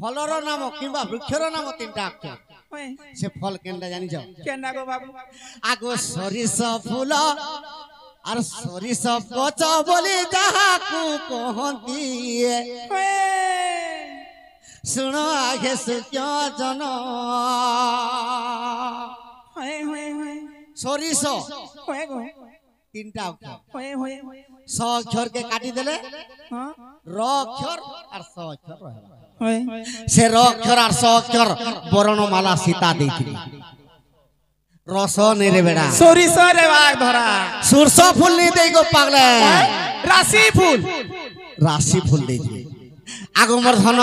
फलर नाम किंबा वृक्षर नाम तीनटा अक्षर से फल केनटा जानि जाओ केना गो बाबू आगो सरिस फूल और सरिस गच बोली जहा को कहती सुन आगे सुक्य जन सरिस तीनटा अक्षर स अक्षर के काटी देले र अक्षर और स अक्षर रहला से र अक्षर और स अक्षर वर्णमाला सीता देथिली रस ने रे बेड़ा सरिस रे बाग धरा सुरस फूल नहीं दे गो पागले राशि फूल देथिली आगो मोर धन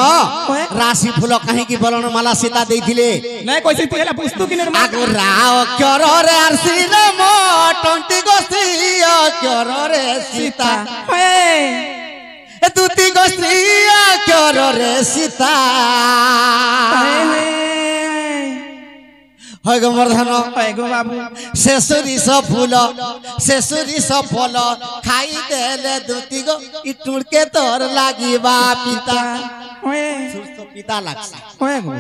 राशि फूल कहीं की वर्णमाला सीता देथिले नहीं कैसे तेला पुस्तक किने आगो रा अक्षर रे और सीता मोटंती गो सी अक्षर रे सीता दूती गो सी अक्षर रे सीता होय गो मोर धन होय गो बाबू से सरिस फूल से सरिस फल खाई देले दूती गो इटुड़ के तोर लागी बा पिता सुरसो पिता लागसा होय गो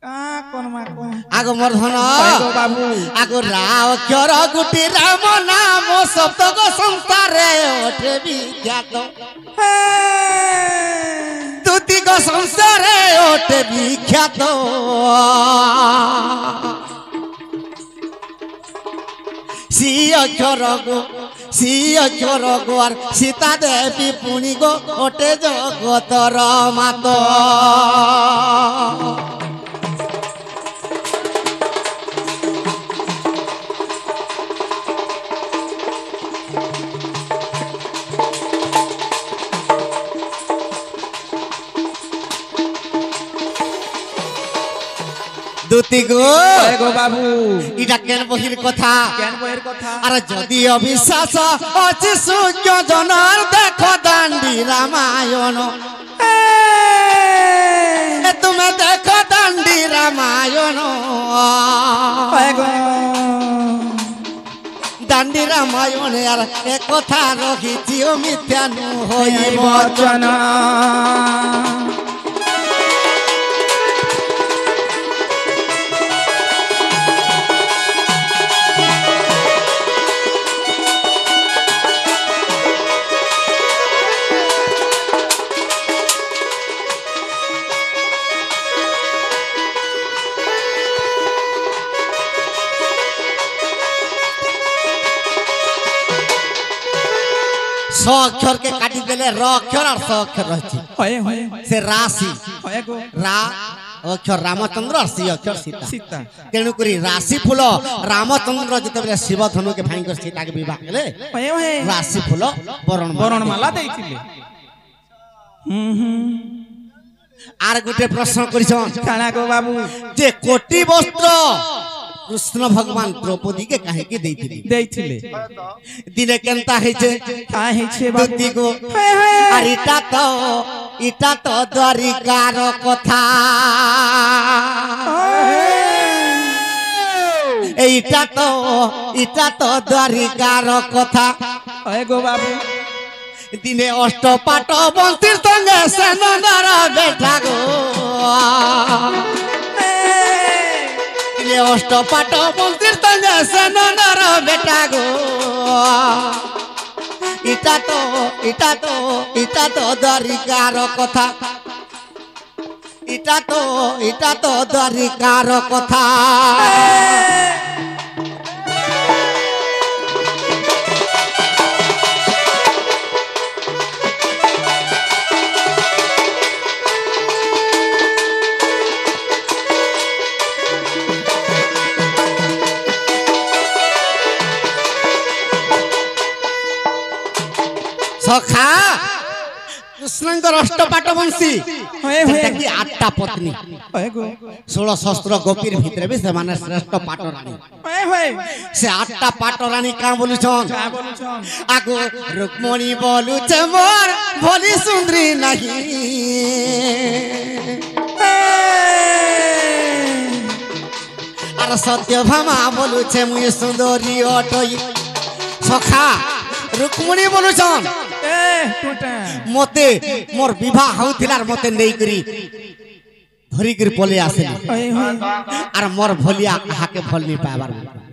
का कोन मा को आगो मोर धन होय गो बाबू आगो राव अक्षर गुटी राम नाम शब्द गो संसारे ओठे विख्यात दूती गो संसारे ओठे विख्यात सी अक्षर गो और सीता देवी पुणी गो ओटे जगतर मात दूती गो बाबू इटा केन बहिर कथा अरे जदि अविश्वास अछि सूर्य जनर देखो दांडी रामायण तुम्हें देखो दांडी रामायण दांडी रामायण यार एक कथा रखी मिथ्या नु होई वचन स अक्षर के काटी देले र अक्षर और स अक्षर रहछि से राशि रा अक्षर रामचंद्र और सी अक्षर सीता तेणु करी राशि फूल रामचंद्र जते शिव धनु के भाई सीता के विवाह केले राशि फूल वर्णमाला देथिले आर गुटे प्रश्न करिछन खाना को बाबू जे कोटि वस्त्र कृष्ण भगवान द्रौपदी के काहे के देथिले दिने केनता हेछे का हेछे बाबू को अरे इटा तो द्वारिकार कथा इटा तो द्वारिकार कथा ओए गो बाबू दिने अष्टपाट बंशीर संगे सेनंदर बैठा गो अष्टपाट बंशीर संगे सेनंदर बेटा गो इटा तो द्वारिकार कथा इटा तो द्वारिकार कथा सखा कृष्णंकर अष्टपाट वंशी कि आठटा पत्नी 16 शस्त्र गोपीर भितर भी से माने श्रेष्ठ पाटरानी से आठटा पाटरानी का बोलुछन आगो रुक्मणी बोलुछे मोर भोली सुंदरी नहीं और सत्यभामा बोलुछे मुई सुंदरी अटई सखा रुक्मणी बोलुछन मते मोर विवाह होथिलार मते नै करी धरी कर पले आसे आर मोर भलिया हाके भल नि पाबार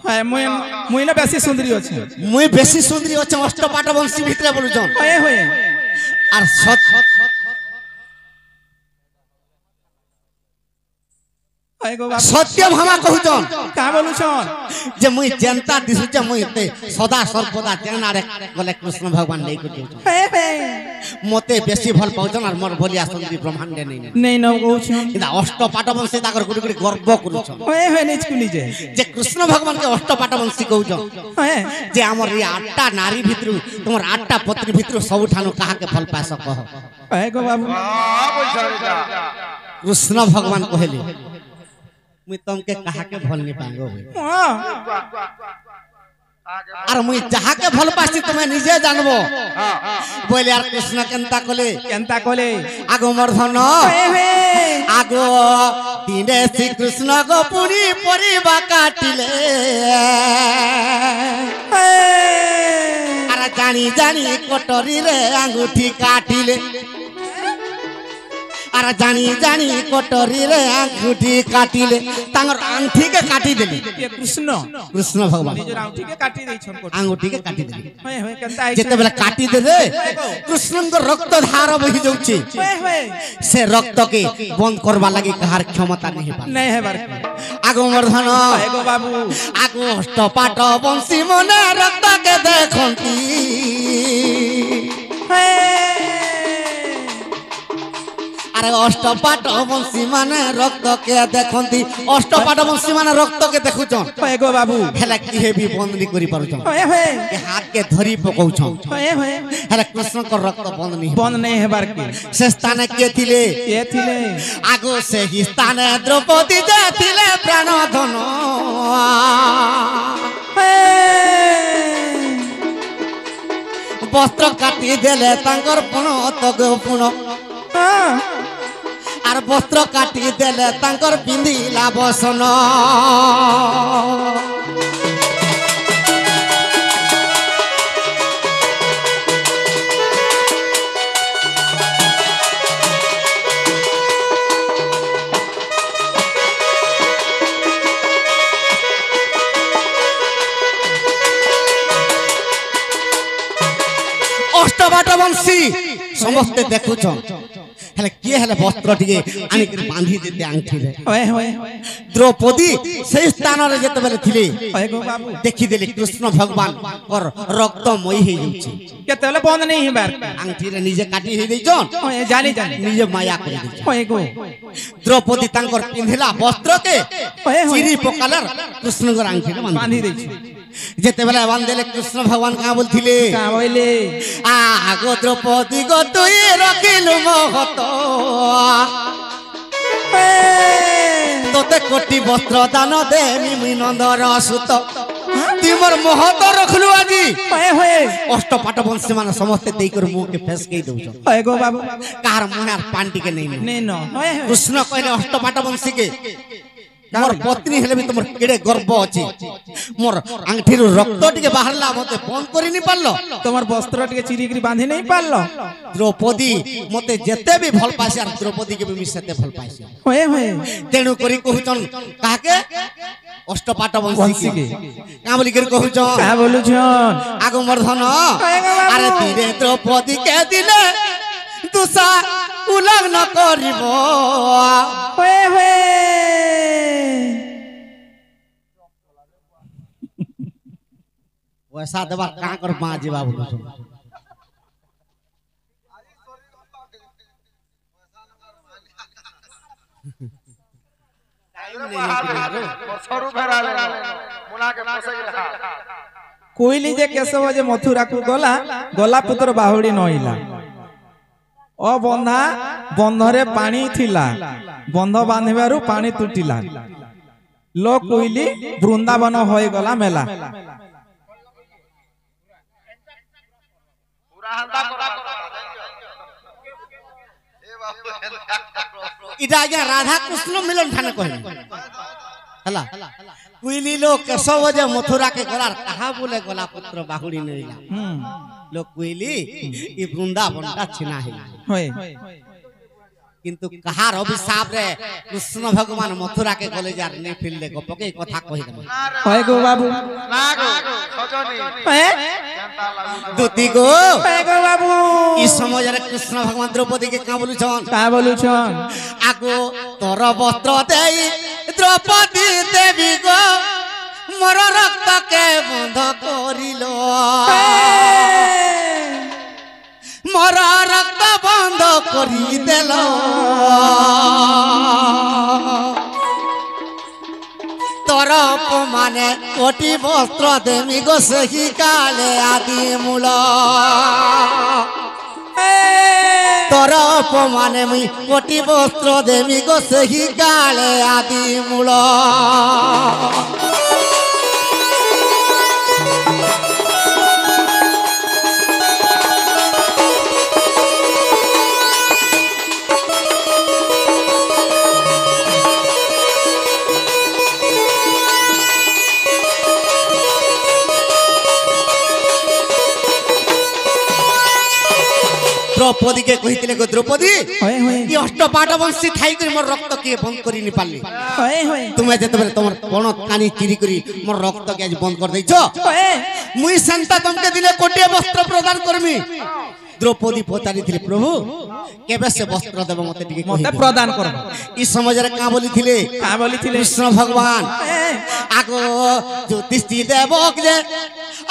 हाय मुई ना बेसी सुंदरी अछि मुई बेसी सुंदरी अछि अष्टपाट वंशी भितरे बोलुछन होय होय आर सत्य भामा कहूछन का बोलुछन जे मुई जनता दिसु जे मुई ते सदा सर्वदा तेनारे गले कृष्ण भगवान नै कर मते बेसी भल पाउछन आर मोर भलिया सुंदरी ब्रह्मांड नै न कहूछन इदा अष्टपाट वंशी ताकर गुडी गुडी गर्व करूछन होय होय नै स्कुली जे कृष्ण भगवान के अष्टपाट वंशी कहूछन जे हमर ये आठटा नारी भितरु तमर आठटा पत्नी भितरु सब ठानु कहा के फल पास कह होय गो बाबू कृष्ण भगवान कहले मुई तुमके कहा के भल नि पांगो आर मुई जहा के भल पासी तुम्हें निजे जानबो बोले यार कृष्ण केनता कोले आगो मर्धन आगो दिने श्री कृष्ण गो पुरी परिबा काटिले आर जानी जानी कोटरी रे अंगूठी काटिले आर जानी जानी कोटरी रे अंगूठी काटिले तांगर अंगूठी के काटी देली ये कृष्ण भगवान निजर अंगूठी के काटी दै छन अंगूठी के काटी देली होय होय केनता जेते बेला काटी देले कृष्ण को रक्त धार बहि जाउची होय होय से रक्त के बंद करबा लागि कहार क्षमता नहीं बा नहीं है बार आगो मर्धन एगो बाबू आगो अष्टपाट वंशी मने रक्त के देखंती अरे अष्टपाट वंशी माने रक्त के देखंती अष्टपाट वंशी माने रक्त के देखुछन एगो बाबू हेला किहे भी बंद नहीं करि पारुछन होय होय के हाथ के धरी पकौछन होय होय हेला कृष्ण को रक्त बंद नहीं है बार की से स्थान के थिले आगो से ही स्थान द्रौपदी जे थिले प्राण धन वस्त्र काटी देले तांकर पुण तग पुण आर वस्त्र काटी देले तांकर पिंधिला बसन अष्टपाट वंशी समस्ते देखुछन हेले के हेले वस्त्र टिके आनि के बांधी देते अंगठी रे होय होय द्रौपदी से स्थान रे जते बेले थिले एगो बाबू देखि देले कृष्ण भगवान और रक्तमयी हे जाउची केतेले बंद नहीं है बार अंगठी रे निजे काटी हे दैछन होय जानी निजे माया कर दैछन होय गो द्रौपदी तांकर पिंधिला वस्त्र के चिरी पकालर कृष्ण को अंगठी रे बांधी दैछि जेते बेला बांध देले कृष्ण भगवान का बोलथिले का बोले आगो द्रौपदी गो तुई रखिलु महत तोते कोटी वस्त्र दान देनी मुई नंदर सुत तिमर महत रखलु आजी होय होय अष्टपाट वंशी माने समस्त देई कर मुंह के फेस के दउछ होय गो बाबू कार मुहार पांटी के नहीं न होय होय कृष्ण कहले अष्टपाट वंशी के मोर पत्नी हेले भी तुमर केडे गर्व अछि मोर अंगठी रो रक्त टिके बाहरला मते बंद करि नि पारलो तुमर वस्त्र टिके चिरीकरी बांधी नहीं पारलो द्रौपदी मते जेते भी भल पासी आर द्रौपदी के भी सेते भल पासी होय होय तेनु करी कहउचन काके अष्टपाट वंशी के का बोली कर कहउचन का बोलुछन आगो मर्धन अरे धीरे द्रौपदी के दिले दुसा उल्लंघन करिबो होय होय वैसा देवा कहां कर मां जी बाबू कोइली जे केशव जे मथुरा को गला गला पुत्र बाहुडी नइला ओ बंधा बंधरे पानी थिला बंध बांधिबारु पानी तुटिला लो कोइली वृंदावन होय गला मेला इटा आज्ञा राधा कृष्ण मिलन थाने कहले हला कुइली लोग केशव जे मथुरा के गलार कहा बोले गला पुत्र बाहुड़ी नैला लोग कुइली ई वृंदावनटा छिना है होय किंतु कहार अभिशाप रे कृष्ण भगवान मथुरा के गले जार ने फिरले गपके कथा कहि दम होय गो बाबू ना गो खजनी होय दूती गो होय गो बाबू ई समय रे कृष्ण भगवान द्रौपदी के का बोलु छन का बोलु छन आगो तोर वस्त्र देई द्रौपदी देवी गो मोर रक्त के बंध करिलो मोर रक्त बंध करी देलो तोर अपमाने कोटि वस्त्र देमी गो सही काले आदि मूल तोर अपमाने मुई कोटि वस्त्र देमी गो सही काले आदि मूल द्रौपदी के कहितले गो द्रौपदी होय होय ई अष्टपाट वंशी थाई करी मोर रक्त के बंद करी नि पाली होय होय तुमे जते बेले तमर कोन कानी चिरी करी मोर रक्त के आज बंद कर दैछो होय मुई संता तुमके दिने कोटिया वस्त्र प्रदान करमी द्रौपदी पचारी थिले प्रभु केबे से वस्त्र देब मते टिके मते प्रदान कर ई समझ रे का बोली थिले कृष्ण भगवान आगो ज्योतिषी देवक जे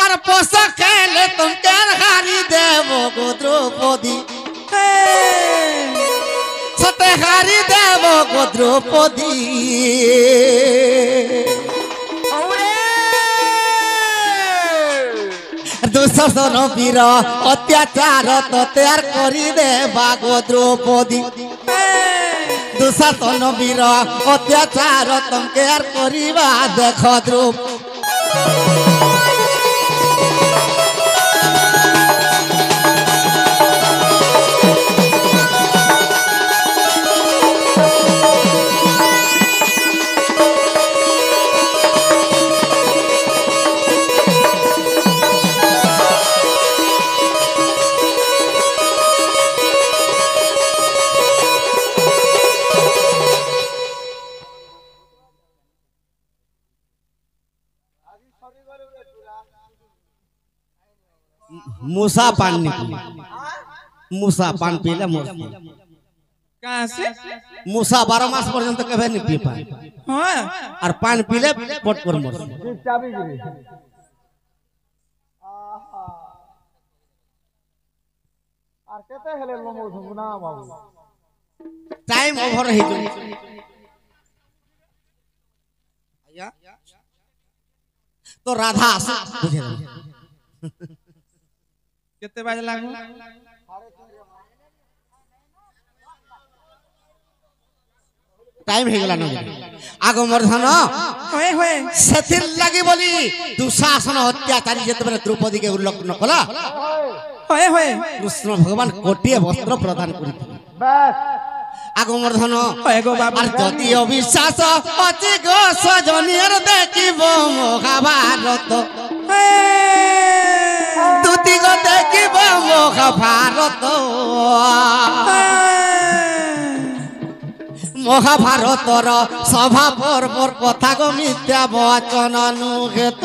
और पोसा खेले तुम केर हारी देवो गो द्रौपदी सते हारी देवो गो द्रौपदी दुशासन वीर अत्याचार तैयार करी देबा गो द्रौपदी दुशासन वीर अत्याचार तुम केयर करिबा देख द्रौपदी मूसा पान निकली मूसा पान पीले कहां से मूसा 12 मास पर्यंत कभी नहीं पी पाए हां और पान पीले पट पर मर चाबी गिरी आर केते हेले लमो झुना बाबू टाइम ओवर रही जो तो राधा बुझे केते बाजे लागो टाइम हे गेला न आगो मर्धन होय होय सेथिर लागि बोली दुशासन अत्याचारी जते बेले द्रौपदी के उल्लंघन कला होय होय कृष्ण भगवान कोटिए वस्त्र प्रदान करी बस आगो मर्धन होय गो बाबू আর যদি অবিশ্বাস অতি গো সজনির দেখিব মহাভারত দুতি গো দেখিব মহাভারত মহাভারতর সভা পর্বর কথা গো মিথ্যা বচন নুহেত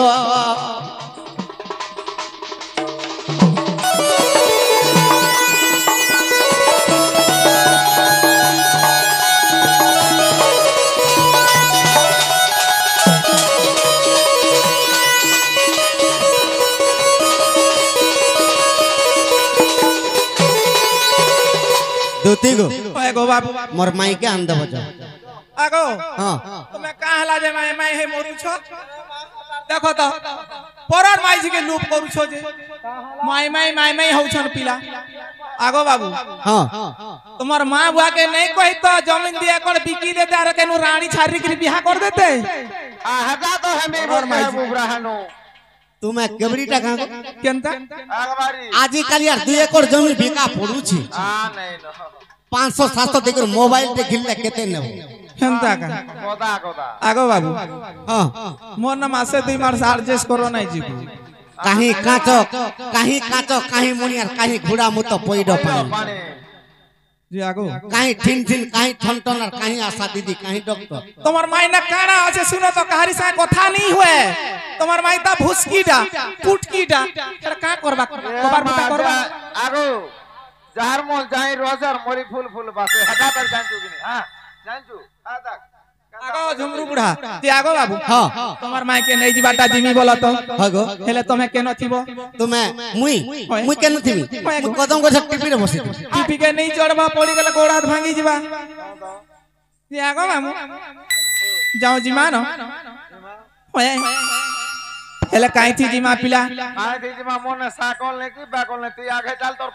दूती गो होय गो बाबू मोर माई के आंदा बजा आगो हां तुमे काहला जे माई हे मोरु छ देखो तो परर माई जी के लूप करू छो जे माई हौ छन पिला आगो बाबू हां तुम्हार मां बुआ के नहीं कहि तो जमीन दिया कर बिकी दे तार केनु रानी छारी के बियाह कर देते हगा तो हमें बाबू ब्राह्मणो तुम्हें केबड़ीटा गाँ केनता आगबारी आजी काली यार 2 एकड़ जमीन बिका पड़ू छी आ नहीं न 500 700 देकर मोबाइल टे घिल्ले केते नेबो হেনতা কা গদা গদা আগো বাবু হ্যাঁ মোর না মাসে 2 মাস অ্যাডজাস্ট করো নাই জিবু কাহি কাঁচ কাহি মুনিয়ার কাহি ঘোড়া মতো পইড পানি পানি জি আগো কাহি ঠিন ঠিন কাহি ঠনঠন আর কাহি আশা দিদি কাহি ডক্টর তোমার মাইনা কানা আছে শুনো তো কাহারি সাথে কথা नहीं हुए তোমার মাইতা ভুসকিটা পুটকিটা এটা কা করবা কবার বুটা করবা আগো যার মন যাই রোজার মরি ফুল ফুল বাসে হাটা তার জানছু কিনি হ্যাঁ জানছু হ্যাঁ দেখ আগো ঝুমরু বুড়া জি আগো বাবু হ্যাঁ তোমার মাইকে নেই জিবাটা জিমি বলো তো হগো হেলে তুমি কেন থিব তুমি মুই কেন থিবি মুই কদম গছ টিপি রে বসি টিপি কে নেই চড়বা পড়ি গেলে গোড় হাত ভাঙি ଯିବା জি আগো মামু যাও জিমা ন ওয়ে হেলে কাইথি জিমা পিলা আয় দিদি মা মনে সাকল নে কি বাকল নে তুই আগে চাল তোর